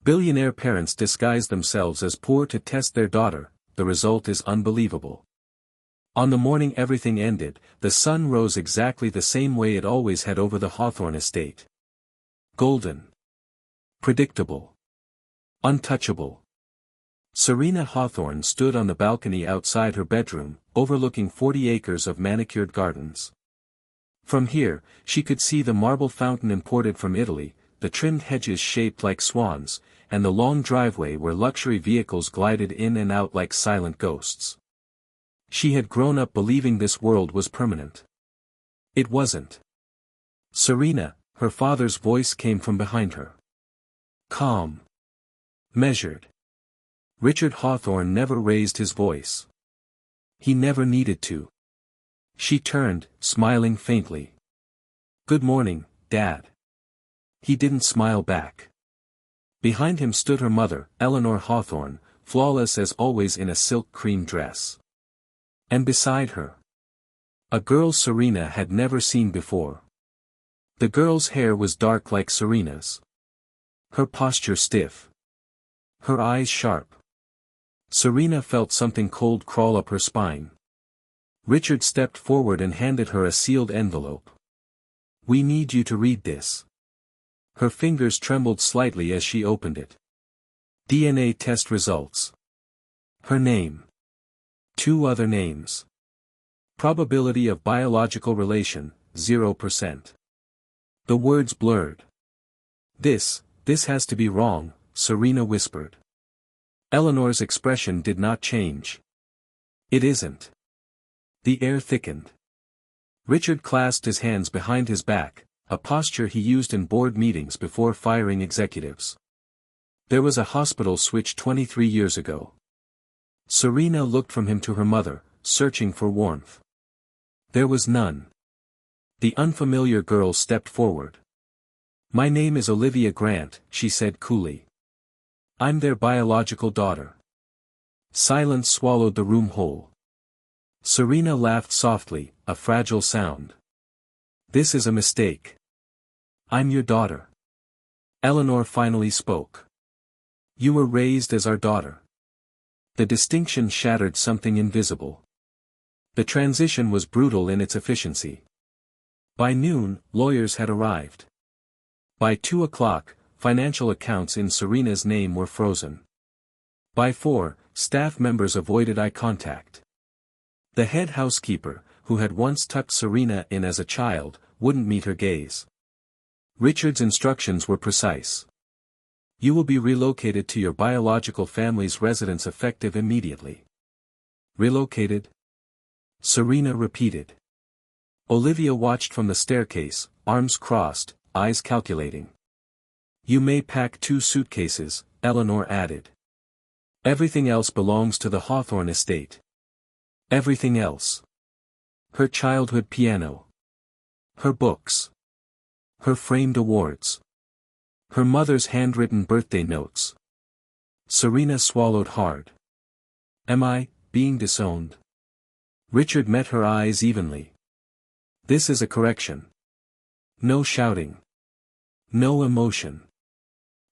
Billionaire parents disguise themselves as poor to test their daughter, the result is unbelievable. On the morning everything ended, the sun rose exactly the same way it always had over the Hawthorne estate. Golden. Predictable. Untouchable. Serena Hawthorne stood on the balcony outside her bedroom, overlooking 40 acres of manicured gardens. From here, she could see the marble fountain imported from Italy, the trimmed hedges shaped like swans, and the long driveway where luxury vehicles glided in and out like silent ghosts. She had grown up believing this world was permanent. It wasn't. Serena, her father's voice came from behind her. Calm. Measured. Richard Hawthorne never raised his voice. He never needed to. She turned, smiling faintly. "Good morning, Dad." He didn't smile back. Behind him stood her mother, Eleanor Hawthorne, flawless as always in a silk cream dress. And beside her, a girl Serena had never seen before. The girl's hair was dark like Serena's. Her posture stiff. Her eyes sharp. Serena felt something cold crawl up her spine. Richard stepped forward and handed her a sealed envelope. "We need you to read this." Her fingers trembled slightly as she opened it. DNA test results. Her name. 2 other names. Probability of biological relation, 0%. The words blurred. This has to be wrong," Serena whispered. Eleanor's expression did not change. "It isn't." The air thickened. Richard clasped his hands behind his back, a posture he used in board meetings before firing executives. "There was a hospital switch 23 years ago." Serena looked from him to her mother, searching for warmth. There was none. The unfamiliar girl stepped forward. "My name is Olivia Grant," she said coolly. "I'm their biological daughter." Silence swallowed the room whole. Serena laughed softly, a fragile sound. "This is a mistake. I'm your daughter." Eleanor finally spoke. "You were raised as our daughter." The distinction shattered something invisible. The transition was brutal in its efficiency. By noon, lawyers had arrived. By 2 o'clock, financial accounts in Serena's name were frozen. By 4, staff members avoided eye contact. The head housekeeper, who had once tucked Serena in as a child, wouldn't meet her gaze. Richard's instructions were precise. "You will be relocated to your biological family's residence effective immediately." "Relocated?" Serena repeated. Olivia watched from the staircase, arms crossed, eyes calculating. "You may pack 2 suitcases," Eleanor added. "Everything else belongs to the Hawthorne estate." Everything else. Her childhood piano. Her books. Her framed awards. Her mother's handwritten birthday notes. Serena swallowed hard. "Am I being disowned?" Richard met her eyes evenly. "This is a correction. No shouting. No emotion.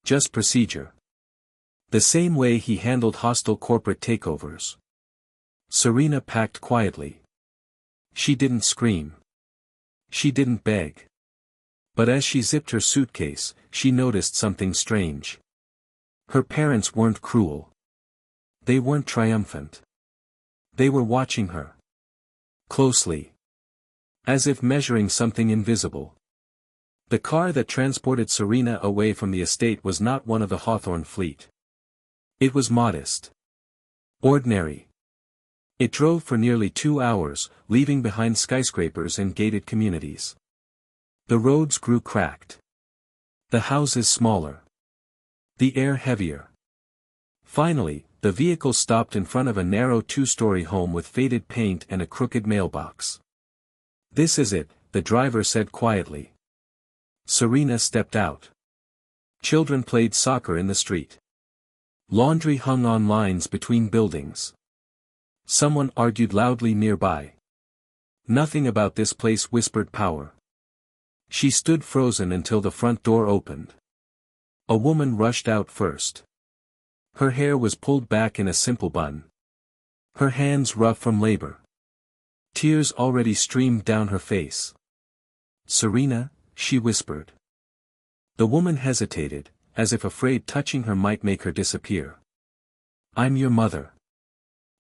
Just procedure. The same way he handled hostile corporate takeovers." Serena packed quietly. She didn't scream. She didn't beg. But as she zipped her suitcase, she noticed something strange. Her parents weren't cruel. They weren't triumphant. They were watching her. Closely. As if measuring something invisible. The car that transported Serena away from the estate was not one of the Hawthorne fleet. It was modest. Ordinary. It drove for nearly 2 hours, leaving behind skyscrapers and gated communities. The roads grew cracked. The houses smaller. The air heavier. Finally, the vehicle stopped in front of a narrow 2-story home with faded paint and a crooked mailbox. "This is it," the driver said quietly. Serena stepped out. Children played soccer in the street. Laundry hung on lines between buildings. Someone argued loudly nearby. Nothing about this place whispered power. She stood frozen until the front door opened. A woman rushed out first. Her hair was pulled back in a simple bun. Her hands rough from labor. Tears already streamed down her face. "Serena," she whispered. The woman hesitated, as if afraid touching her might make her disappear. "I'm your mother.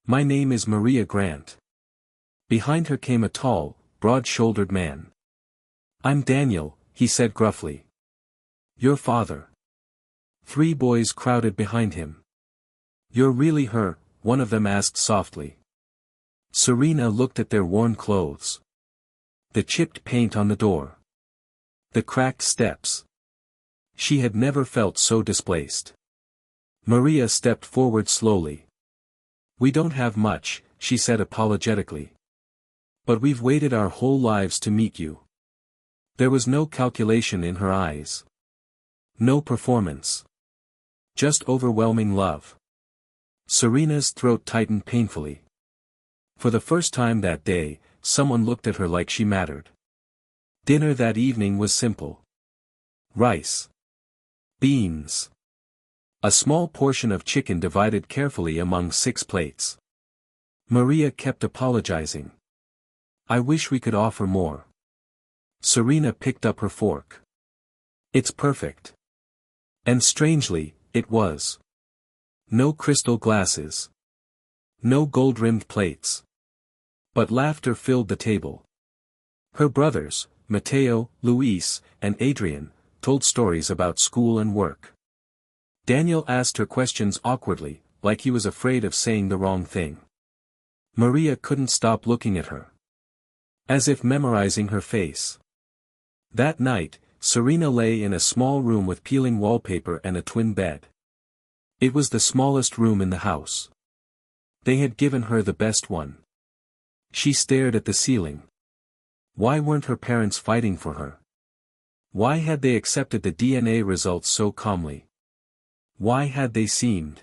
My name is Maria Grant." Behind her came a tall, broad-shouldered man. "I'm Daniel," he said gruffly. "Your father." 3 boys crowded behind him. "You're really her?" one of them asked softly. Serena looked at their worn clothes. The chipped paint on the door. The cracked steps. She had never felt so displaced. Maria stepped forward slowly. "We don't have much," she said apologetically. "But we've waited our whole lives to meet you." There was no calculation in her eyes. No performance. Just overwhelming love. Serena's throat tightened painfully. For the first time that day, someone looked at her like she mattered. Dinner that evening was simple. Rice. Beans. A small portion of chicken divided carefully among 6 plates. Maria kept apologizing. "I wish we could offer more." Serena picked up her fork. "It's perfect." And strangely, it was. No crystal glasses. No gold-rimmed plates. But laughter filled the table. Her brothers, Mateo, Luis, and Adrian, told stories about school and work. Daniel asked her questions awkwardly, like he was afraid of saying the wrong thing. Maria couldn't stop looking at her. As if memorizing her face. That night, Serena lay in a small room with peeling wallpaper and a twin bed. It was the smallest room in the house. They had given her the best one. She stared at the ceiling. Why weren't her parents fighting for her? Why had they accepted the DNA results so calmly? Why had they seemed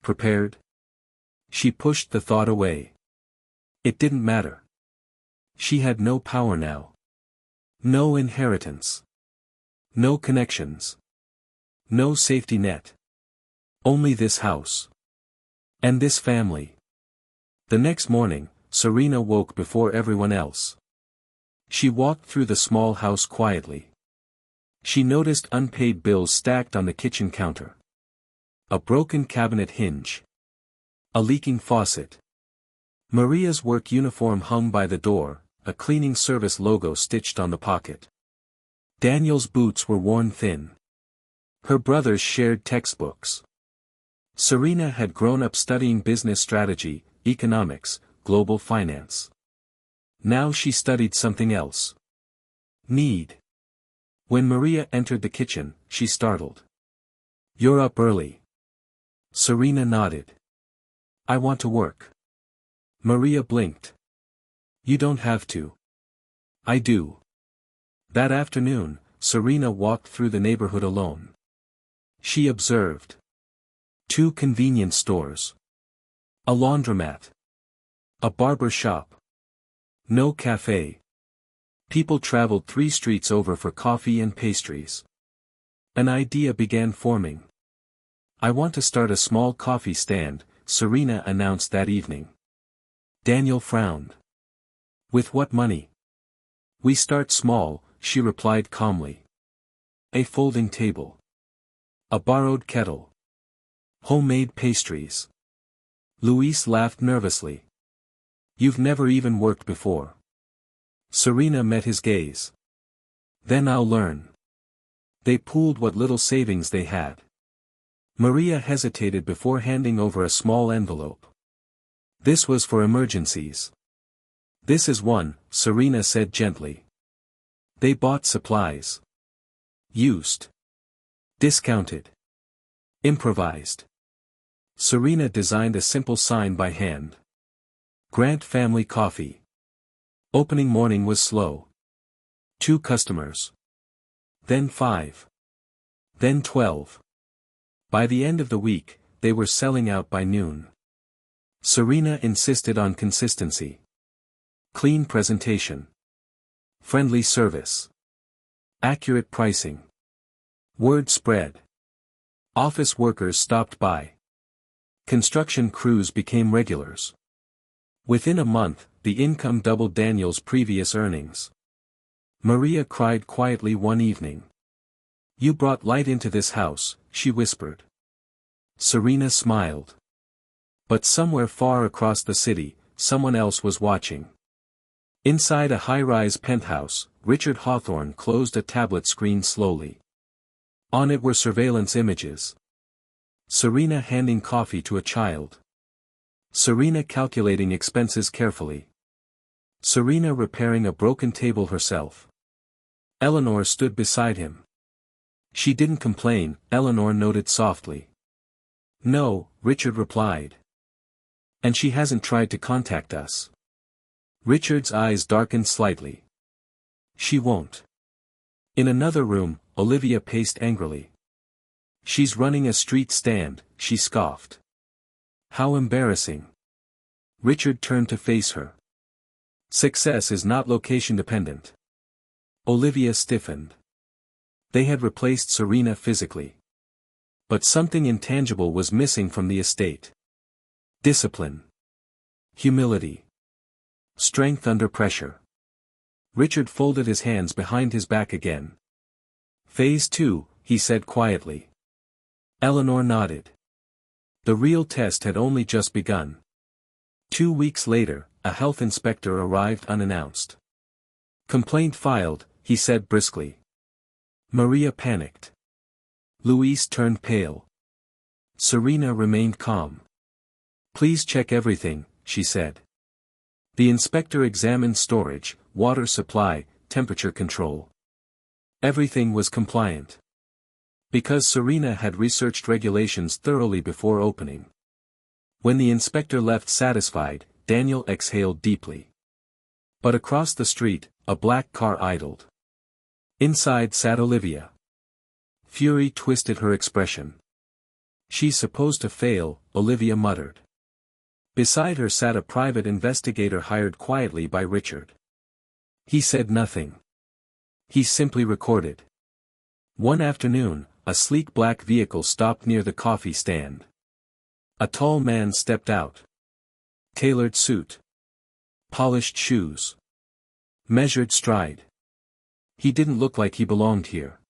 prepared? She pushed the thought away. It didn't matter. She had no power now. No inheritance. No connections. No safety net. Only this house. And this family. The next morning, Serena woke before everyone else. She walked through the small house quietly. She noticed unpaid bills stacked on the kitchen counter. A broken cabinet hinge. A leaking faucet. Maria's work uniform hung by the door, a cleaning service logo stitched on the pocket. Daniel's boots were worn thin. Her brothers shared textbooks. Serena had grown up studying business strategy, economics, global finance. Now she studied something else. Need. When Maria entered the kitchen, she startled. "You're up early." Serena nodded. "I want to work." Maria blinked. "You don't have to." "I do." That afternoon, Serena walked through the neighborhood alone. She observed 2 convenience stores. A laundromat. A barber shop. No cafe. People traveled 3 streets over for coffee and pastries. An idea began forming. "I want to start a small coffee stand," Serena announced that evening. Daniel frowned. "With what money?" "We start small," she replied calmly. "A folding table. A borrowed kettle. Homemade pastries." Luis laughed nervously. "You've never even worked before." Serena met his gaze. "Then I'll learn." They pooled what little savings they had. Maria hesitated before handing over a small envelope. "This was for emergencies." "This is one," Serena said gently. They bought supplies. Used. Discounted. Improvised. Serena designed a simple sign by hand. Grant Family Coffee. Opening morning was slow. 2 customers. Then 5. Then 12. By the end of the week, they were selling out by noon. Serena insisted on consistency. Clean presentation. Friendly service. Accurate pricing. Word spread. Office workers stopped by. Construction crews became regulars. Within a month, the income doubled Daniel's previous earnings. Maria cried quietly one evening. "You brought light into this house," she whispered. Serena smiled. But somewhere far across the city, someone else was watching. Inside a high-rise penthouse, Richard Hawthorne closed a tablet screen slowly. On it were surveillance images. Serena handing coffee to a child. Serena calculating expenses carefully. Serena repairing a broken table herself. Eleanor stood beside him. She didn't complain, Eleanor noted softly. "No," Richard replied. "And she hasn't tried to contact us." Richard's eyes darkened slightly. "She won't." In another room, Olivia paced angrily. "She's running a street stand," she scoffed. "How embarrassing." Richard turned to face her. "Success is not location dependent." Olivia stiffened. They had replaced Serena physically. But something intangible was missing from the estate. Discipline. Humility. Strength under pressure. Richard folded his hands behind his back again. "Phase 2, he said quietly. Eleanor nodded. The real test had only just begun. 2 weeks later, a health inspector arrived unannounced. "Complaint filed," he said briskly. Maria panicked. Louise turned pale. Serena remained calm. "Please check everything," she said. The inspector examined storage, water supply, temperature control. Everything was compliant. Because Serena had researched regulations thoroughly before opening. When the inspector left satisfied, Daniel exhaled deeply. But across the street, a black car idled. Inside sat Olivia. Fury twisted her expression. "She's supposed to fail," Olivia muttered. Beside her sat a private investigator hired quietly by Richard. He said nothing. He simply recorded. One afternoon, a sleek black vehicle stopped near the coffee stand. A tall man stepped out. Tailored suit. Polished shoes. Measured stride. He didn't look like he belonged here.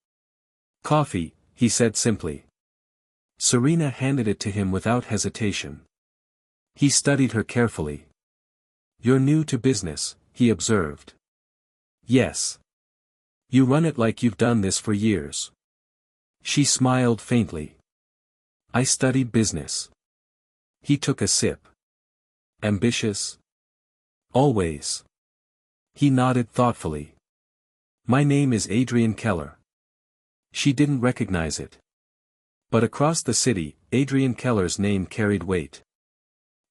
"Coffee," he said simply. Serena handed it to him without hesitation. He studied her carefully. "You're new to business," he observed. "Yes. You run it like you've done this for years." She smiled faintly. "I studied business." He took a sip. "Ambitious?" "Always." He nodded thoughtfully. "My name is Adrian Keller." She didn't recognize it. But across the city, Adrian Keller's name carried weight.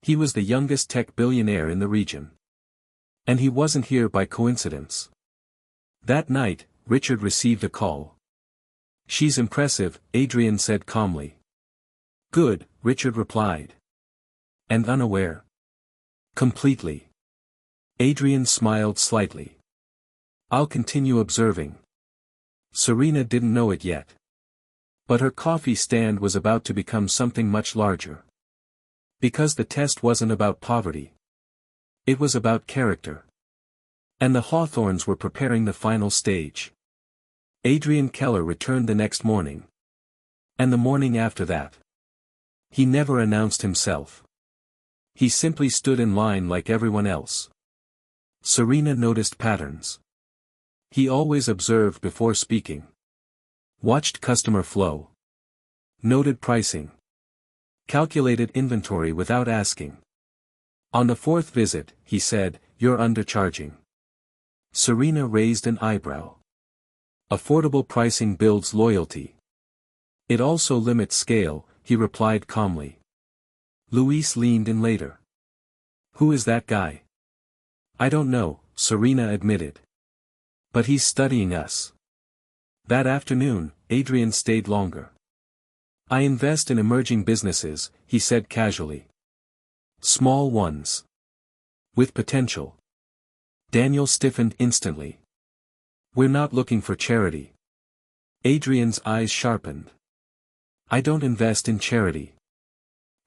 He was the youngest tech billionaire in the region. And he wasn't here by coincidence. That night, Richard received a call. "She's impressive," Adrian said calmly. "Good," Richard replied. "And unaware?" "Completely." Adrian smiled slightly. "I'll continue observing." Serena didn't know it yet. But her coffee stand was about to become something much larger. Because the test wasn't about poverty. It was about character. And the Hawthorns were preparing the final stage. Adrian Keller returned the next morning. And the morning after that. He never announced himself. He simply stood in line like everyone else. Serena noticed patterns. He always observed before speaking. Watched customer flow. Noted pricing. Calculated inventory without asking. On the fourth visit, he said, "You're undercharging." Serena raised an eyebrow. "Affordable pricing builds loyalty." "It also limits scale," he replied calmly. Luis leaned in later. "Who is that guy?" "I don't know," Serena admitted. "But he's studying us." That afternoon, Adrian stayed longer. "I invest in emerging businesses," he said casually. "Small ones. With potential." Daniel stiffened instantly. "We're not looking for charity." Adrian's eyes sharpened. I don't invest in charity.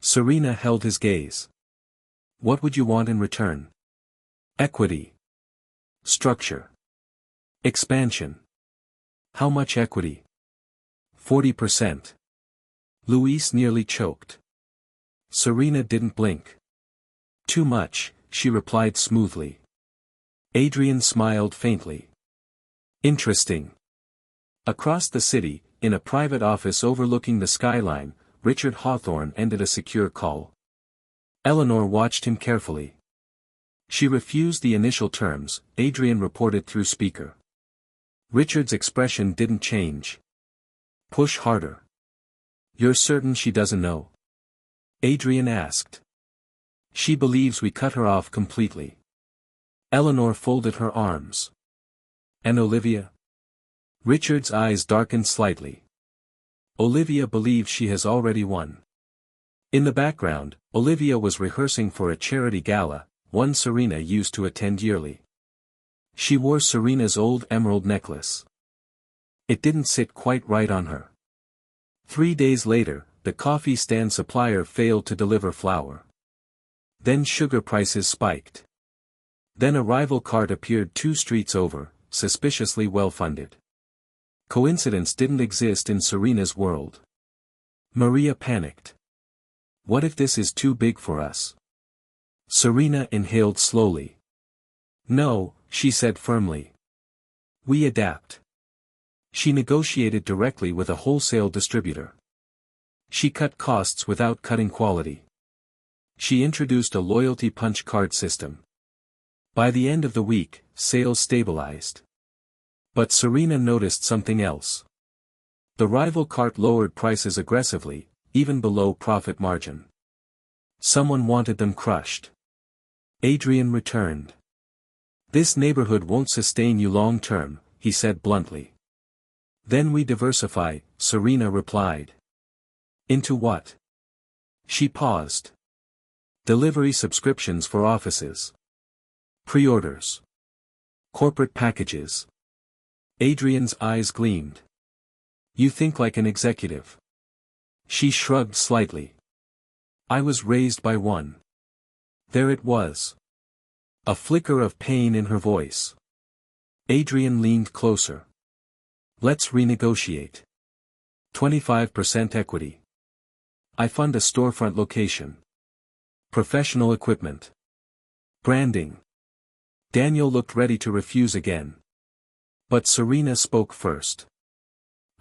Serena held his gaze. What would you want in return? Equity. Structure. Expansion. How much equity? 40%. Luis nearly choked. Serena didn't blink. Too much, she replied smoothly. Adrian smiled faintly. Interesting. Across the city, in a private office overlooking the skyline, Richard Hawthorne ended a secure call. Eleanor watched him carefully. She refused the initial terms, Adrian reported through speaker. Richard's expression didn't change. Push harder. You're certain she doesn't know? Adrian asked. She believes we cut her off completely. Eleanor folded her arms. And Olivia? Richard's eyes darkened slightly. Olivia believes she has already won. In the background, Olivia was rehearsing for a charity gala, one Serena used to attend yearly. She wore Serena's old emerald necklace. It didn't sit quite right on her. 3 days later, the coffee stand supplier failed to deliver flour. Then sugar prices spiked. Then a rival cart appeared 2 streets over, suspiciously well-funded. Coincidence didn't exist in Serena's world. Maria panicked. What if this is too big for us? Serena inhaled slowly. No, she said firmly. We adapt. She negotiated directly with a wholesale distributor. She cut costs without cutting quality. She introduced a loyalty punch card system. By the end of the week, sales stabilized. But Serena noticed something else. The rival cart lowered prices aggressively, even below profit margin. Someone wanted them crushed. Adrian returned. This neighborhood won't sustain you long term, he said bluntly. Then we diversify, Serena replied. Into what? She paused. Delivery subscriptions for offices. Pre-orders. Corporate packages. Adrian's eyes gleamed. You think like an executive. She shrugged slightly. I was raised by one. There it was. A flicker of pain in her voice. Adrian leaned closer. Let's renegotiate. 25% equity. I fund a storefront location. Professional equipment. Branding. Daniel looked ready to refuse again. But Serena spoke first.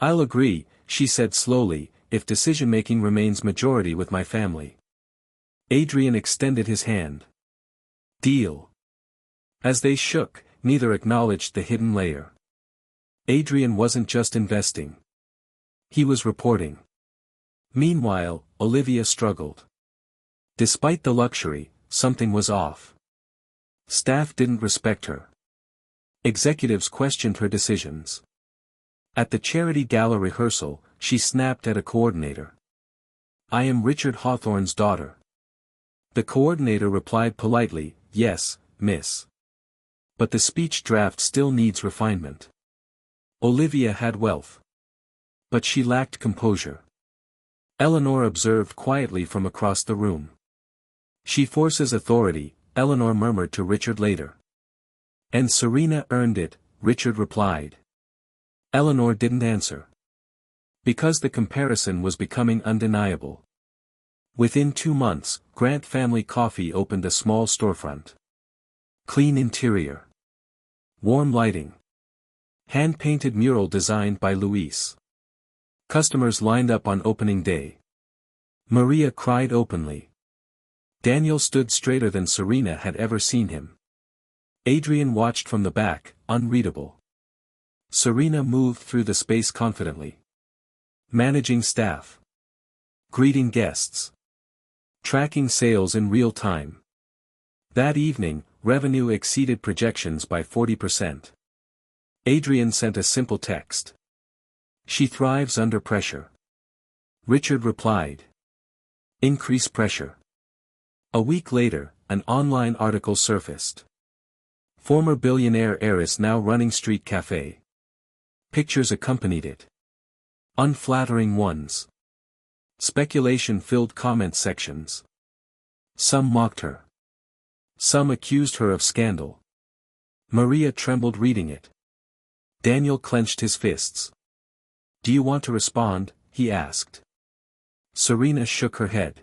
I'll agree, she said slowly, if decision-making remains majority with my family. Adrian extended his hand. Deal. As they shook, neither acknowledged the hidden layer. Adrian wasn't just investing. He was reporting. Meanwhile, Olivia struggled. Despite the luxury, something was off. Staff didn't respect her. Executives questioned her decisions. At the charity gala rehearsal, she snapped at a coordinator. I am Richard Hawthorne's daughter. The coordinator replied politely, yes, miss. But the speech draft still needs refinement. Olivia had wealth. But she lacked composure. Eleanor observed quietly from across the room. She forces authority, Eleanor murmured to Richard later. And Serena earned it, Richard replied. Eleanor didn't answer. Because the comparison was becoming undeniable. Within 2 months, Grant Family Coffee opened a small storefront. Clean interior. Warm lighting. Hand-painted mural designed by Luis. Customers lined up on opening day. Maria cried openly. Daniel stood straighter than Serena had ever seen him. Adrian watched from the back, unreadable. Serena moved through the space confidently. Managing staff. Greeting guests. Tracking sales in real time. That evening, revenue exceeded projections by 40%. Adrian sent a simple text. She thrives under pressure. Richard replied. Increase pressure. A week later, an online article surfaced. Former billionaire heiress now running street cafe. Pictures accompanied it. Unflattering ones. Speculation filled comment sections. Some mocked her. Some accused her of scandal. Maria trembled reading it. Daniel clenched his fists. "Do you want to respond?" he asked. Serena shook her head.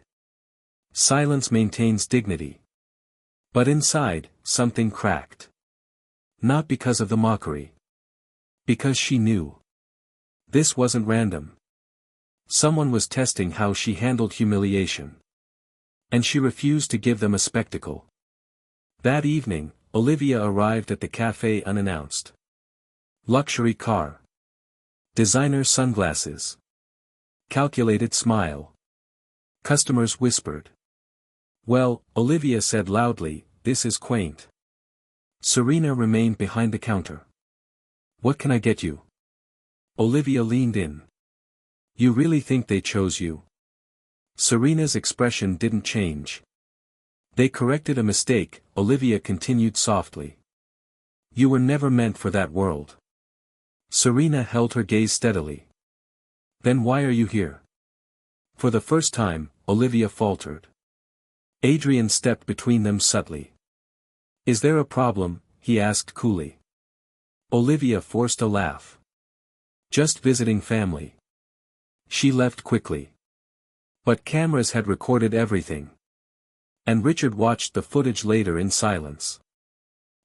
Silence maintains dignity. But inside, something cracked. Not because of the mockery. Because she knew. This wasn't random. Someone was testing how she handled humiliation. And she refused to give them a spectacle. That evening, Olivia arrived at the cafe unannounced. Luxury car. Designer sunglasses. Calculated smile. Customers whispered. "Well," Olivia said loudly, "this is quaint." Serena remained behind the counter. "What can I get you?" Olivia leaned in. "You really think they chose you?" Serena's expression didn't change. "They corrected a mistake," Olivia continued softly. "You were never meant for that world." Serena held her gaze steadily. "Then why are you here?" For the first time, Olivia faltered. Adrian stepped between them subtly. "Is there a problem?" he asked coolly. Olivia forced a laugh. "Just visiting family." She left quickly. But cameras had recorded everything. And Richard watched the footage later in silence.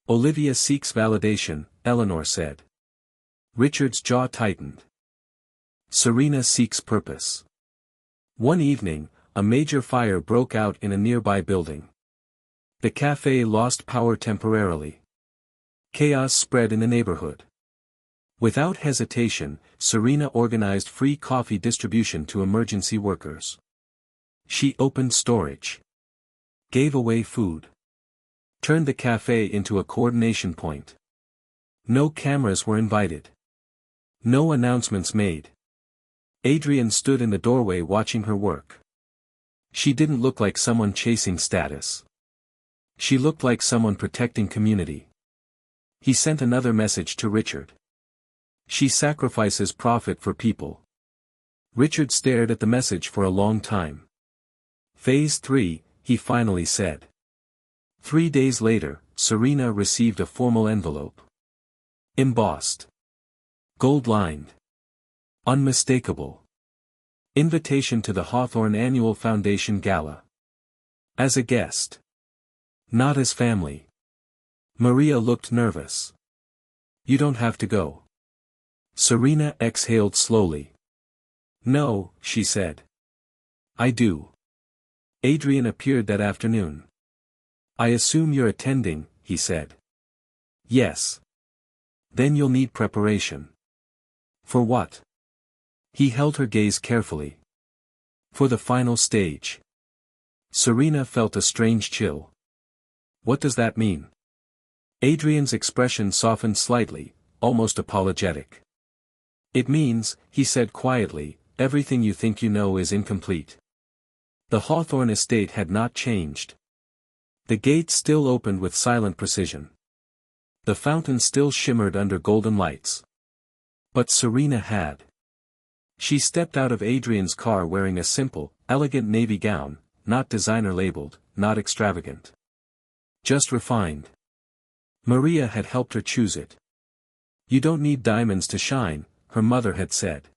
"Olivia seeks validation," Eleanor said. Richard's jaw tightened. Serena seeks purpose. One evening, a major fire broke out in a nearby building. The cafe lost power temporarily. Chaos spread in the neighborhood. Without hesitation, Serena organized free coffee distribution to emergency workers. She opened storage. Gave away food. Turned the cafe into a coordination point. No cameras were invited. No announcements made. Adrian stood in the doorway watching her work. She didn't look like someone chasing status. She looked like someone protecting community. He sent another message to Richard. She sacrifices profit for people. Richard stared at the message for a long time. Phase 3, he finally said. 3 days later, Serena received a formal envelope. Embossed. Gold-lined. Unmistakable. Invitation to the Hawthorne Annual Foundation Gala. As a guest. Not as family. Maria looked nervous. "You don't have to go." Serena exhaled slowly. "No," she said. "I do." Adrian appeared that afternoon. "I assume you're attending," he said. "Yes." "Then you'll need preparation." "For what?" He held her gaze carefully. "For the final stage." Serena felt a strange chill. "What does that mean?" Adrian's expression softened slightly, almost apologetic. "It means," he said quietly, "everything you think you know is incomplete." The Hawthorne estate had not changed. The gates still opened with silent precision. The fountain still shimmered under golden lights. But Serena had. She stepped out of Adrian's car wearing a simple, elegant navy gown, not designer labeled, not extravagant. Just refined. Maria had helped her choose it. "You don't need diamonds to shine," her mother had said.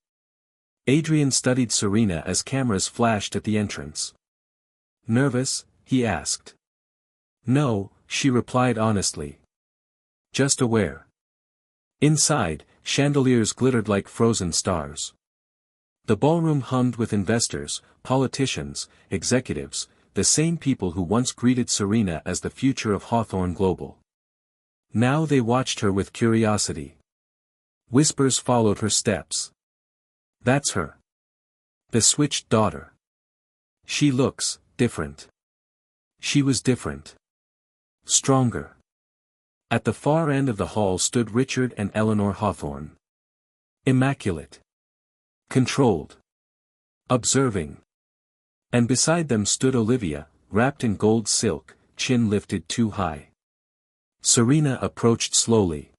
Adrian studied Serena as cameras flashed at the entrance. "Nervous?" he asked. "No," she replied honestly. "Just aware." Inside, chandeliers glittered like frozen stars. The ballroom hummed with investors, politicians, executives, the same people who once greeted Serena as the future of Hawthorne Global. Now they watched her with curiosity. Whispers followed her steps. "That's her. The switched daughter. She looks different." She was different. Stronger. At the far end of the hall stood Richard and Eleanor Hawthorne. Immaculate. Controlled. Observing. And beside them stood Olivia, wrapped in gold silk, chin lifted too high. Serena approached slowly.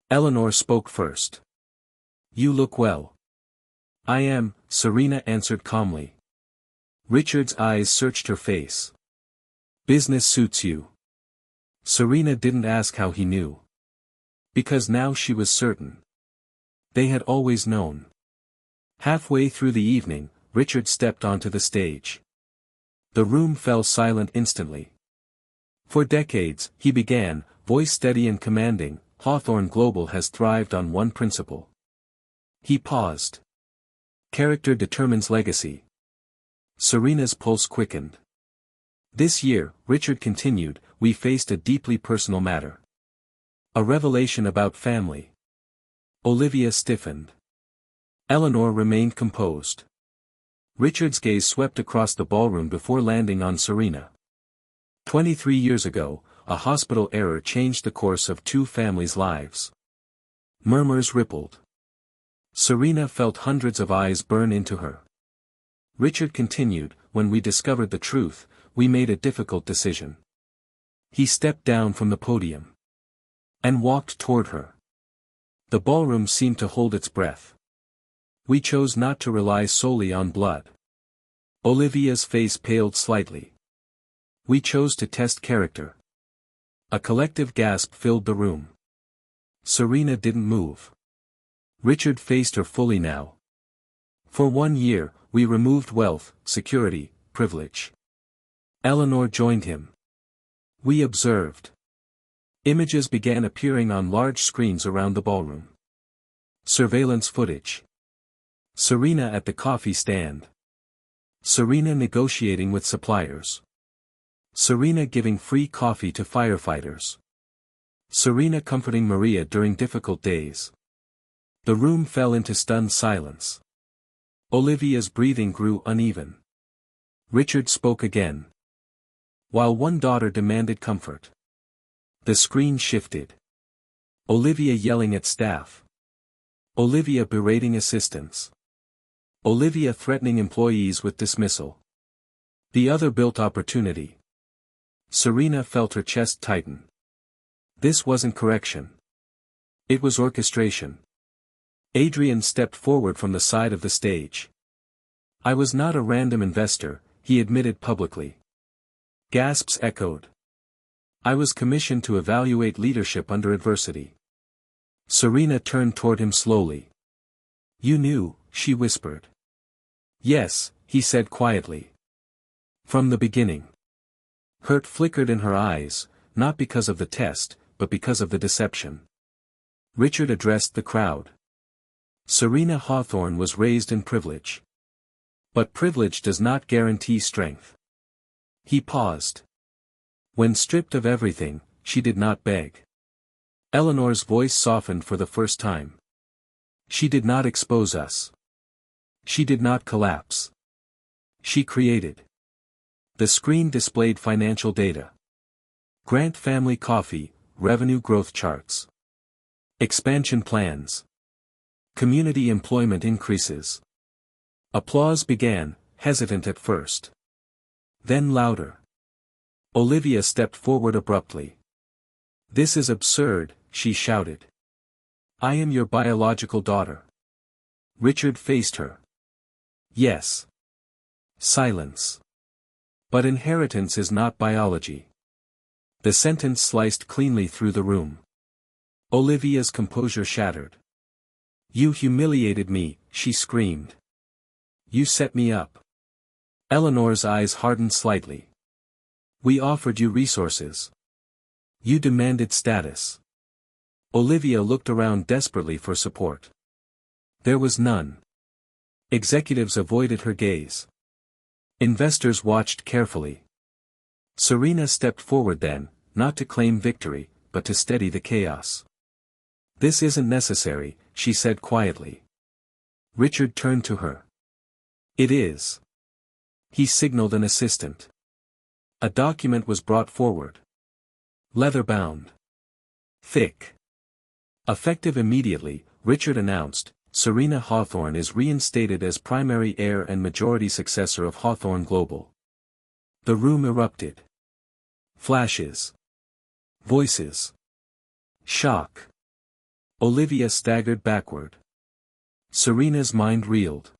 Eleanor spoke first. "You look well." I am, Serena answered calmly. Richard's eyes searched her face. Business suits you. Serena didn't ask how he knew. Because now she was certain. They had always known. Halfway through the evening, Richard stepped onto the stage. The room fell silent instantly. For decades, he began, voice steady and commanding, Hawthorne Global has thrived on one principle. He paused. Character determines legacy. Serena's pulse quickened. This year, Richard continued, we faced a deeply personal matter. A revelation about family. Olivia stiffened. Eleanor remained composed. Richard's gaze swept across the ballroom before landing on Serena. 23 years ago, a hospital error changed the course of two families' lives. Murmurs rippled. Serena felt hundreds of eyes burn into her. Richard continued, when we discovered the truth, we made a difficult decision. He stepped down from the podium. And walked toward her. The ballroom seemed to hold its breath. We chose not to rely solely on blood. Olivia's face paled slightly. We chose to test character. A collective gasp filled the room. Serena didn't move. Richard faced her fully now. For 1 year, we removed wealth, security, privilege. Eleanor joined him. We observed. Images began appearing on large screens around the ballroom. Surveillance footage. Serena at the coffee stand. Serena negotiating with suppliers. Serena giving free coffee to firefighters. Serena comforting Maria during difficult days. The room fell into stunned silence. Olivia's breathing grew uneven. Richard spoke again. While one daughter demanded comfort. The screen shifted. Olivia yelling at staff. Olivia berating assistants. Olivia threatening employees with dismissal. The other built opportunity. Serena felt her chest tighten. This wasn't correction. It was orchestration. Adrian stepped forward from the side of the stage. I was not a random investor, he admitted publicly. Gasps echoed. I was commissioned to evaluate leadership under adversity. Serena turned toward him slowly. You knew, she whispered. Yes, he said quietly. From the beginning. Hurt flickered in her eyes, not because of the test, but because of the deception. Richard addressed the crowd. Serena Hawthorne was raised in privilege. But privilege does not guarantee strength. He paused. When stripped of everything, she did not beg. Eleanor's voice softened for the first time. She did not expose us. She did not collapse. She created. The screen displayed financial data. Grant family coffee, revenue growth charts. Expansion plans. Community employment increases. Applause began, hesitant at first. Then louder. Olivia stepped forward abruptly. This is absurd, she shouted. I am your biological daughter. Richard faced her. Yes. Silence. But inheritance is not biology. The sentence sliced cleanly through the room. Olivia's composure shattered. You humiliated me, she screamed. You set me up. Eleanor's eyes hardened slightly. We offered you resources. You demanded status. Olivia looked around desperately for support. There was none. Executives avoided her gaze. Investors watched carefully. Serena stepped forward then, not to claim victory, but to steady the chaos. This isn't necessary, she said quietly. Richard turned to her. It is. He signaled an assistant. A document was brought forward. Leather-bound. Thick. Effective immediately, Richard announced, Serena Hawthorne is reinstated as primary heir and majority successor of Hawthorne Global. The room erupted. Flashes. Voices. Shock. Olivia staggered backward. Serena's mind reeled.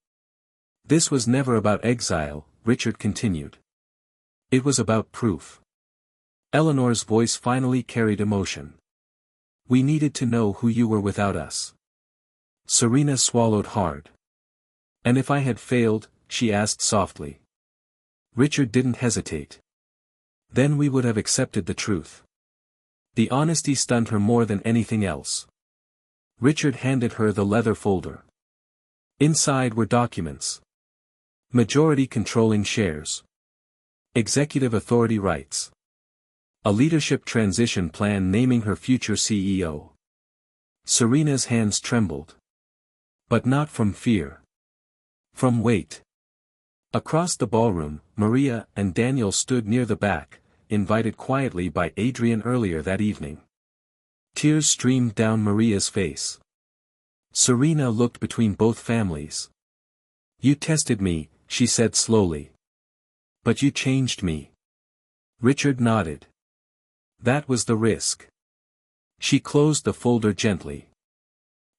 This was never about exile, Richard continued. It was about proof. Eleanor's voice finally carried emotion. We needed to know who you were without us. Serena swallowed hard. And if I had failed, she asked softly. Richard didn't hesitate. Then we would have accepted the truth. The honesty stunned her more than anything else. Richard handed her the leather folder. Inside were documents. Majority controlling shares. Executive authority rights. A leadership transition plan naming her future CEO. Serena's hands trembled. But not from fear. From weight. Across the ballroom, Maria and Daniel stood near the back, invited quietly by Adrian earlier that evening. Tears streamed down Maria's face. Serena looked between both families. You tested me, she said slowly. But you changed me. Richard nodded. That was the risk. She closed the folder gently.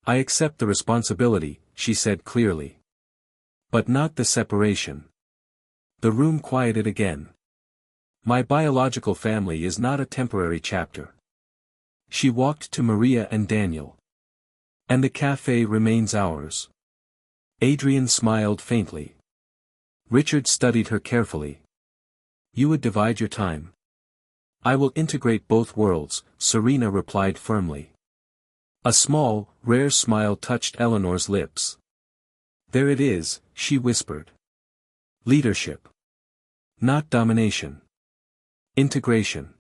I accept the responsibility, she said clearly. But not the separation. The room quieted again. My biological family is not a temporary chapter. She walked to Maria and Daniel. And the cafe remains ours. Adrian smiled faintly. Richard studied her carefully. You would divide your time. I will integrate both worlds, Serena replied firmly. A small, rare smile touched Eleanor's lips. There it is, she whispered. Leadership. Not domination. Integration.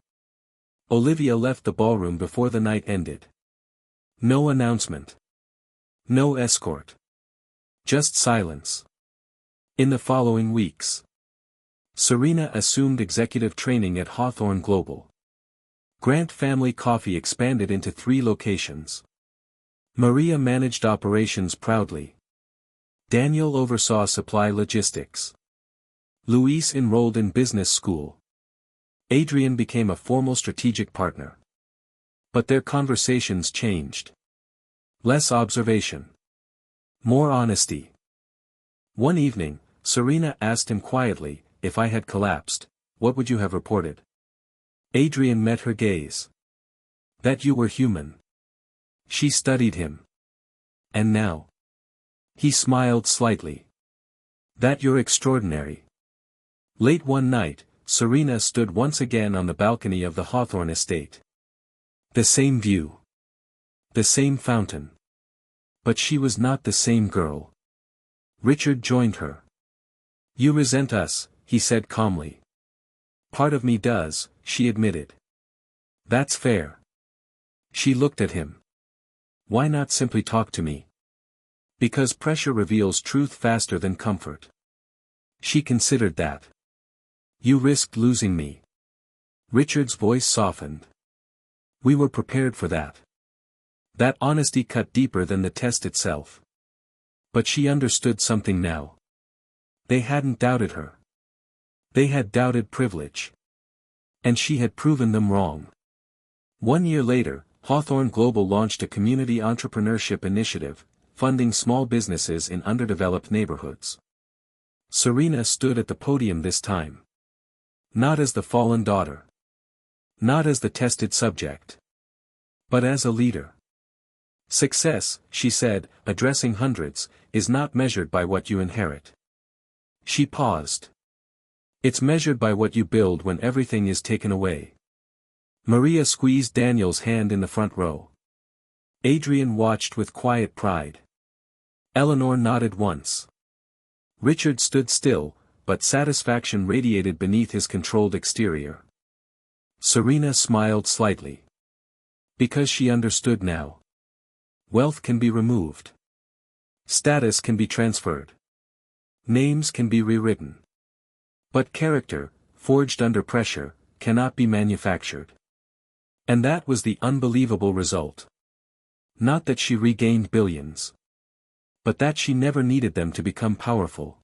Olivia left the ballroom before the night ended. No announcement. No escort. Just silence. In the following weeks, Serena assumed executive training at Hawthorne Global. Grant Family Coffee expanded into 3 locations. Maria managed operations proudly. Daniel oversaw supply logistics. Luis enrolled in business school. Adrian became a formal strategic partner. But their conversations changed. Less observation. More honesty. One evening, Serena asked him quietly, if I had collapsed, what would you have reported? Adrian met her gaze. That you were human. She studied him. And now? He smiled slightly. That you're extraordinary. Late one night, Serena stood once again on the balcony of the Hawthorne estate. The same view. The same fountain. But she was not the same girl. Richard joined her. You resent us, he said calmly. Part of me does, she admitted. That's fair. She looked at him. Why not simply talk to me? Because pressure reveals truth faster than comfort. She considered that. You risked losing me. Richard's voice softened. We were prepared for that. That honesty cut deeper than the test itself. But she understood something now. They hadn't doubted her. They had doubted privilege. And she had proven them wrong. 1 year later, Hawthorne Global launched a community entrepreneurship initiative, funding small businesses in underdeveloped neighborhoods. Serena stood at the podium this time. Not as the fallen daughter. Not as the tested subject. But as a leader. Success, she said, addressing hundreds, is not measured by what you inherit. She paused. It's measured by what you build when everything is taken away. Maria squeezed Daniel's hand in the front row. Adrian watched with quiet pride. Eleanor nodded once. Richard stood still, but satisfaction radiated beneath his controlled exterior. Serena smiled slightly. Because she understood now. Wealth can be removed. Status can be transferred. Names can be rewritten. But character, forged under pressure, cannot be manufactured. And that was the unbelievable result. Not that she regained billions. But that she never needed them to become powerful.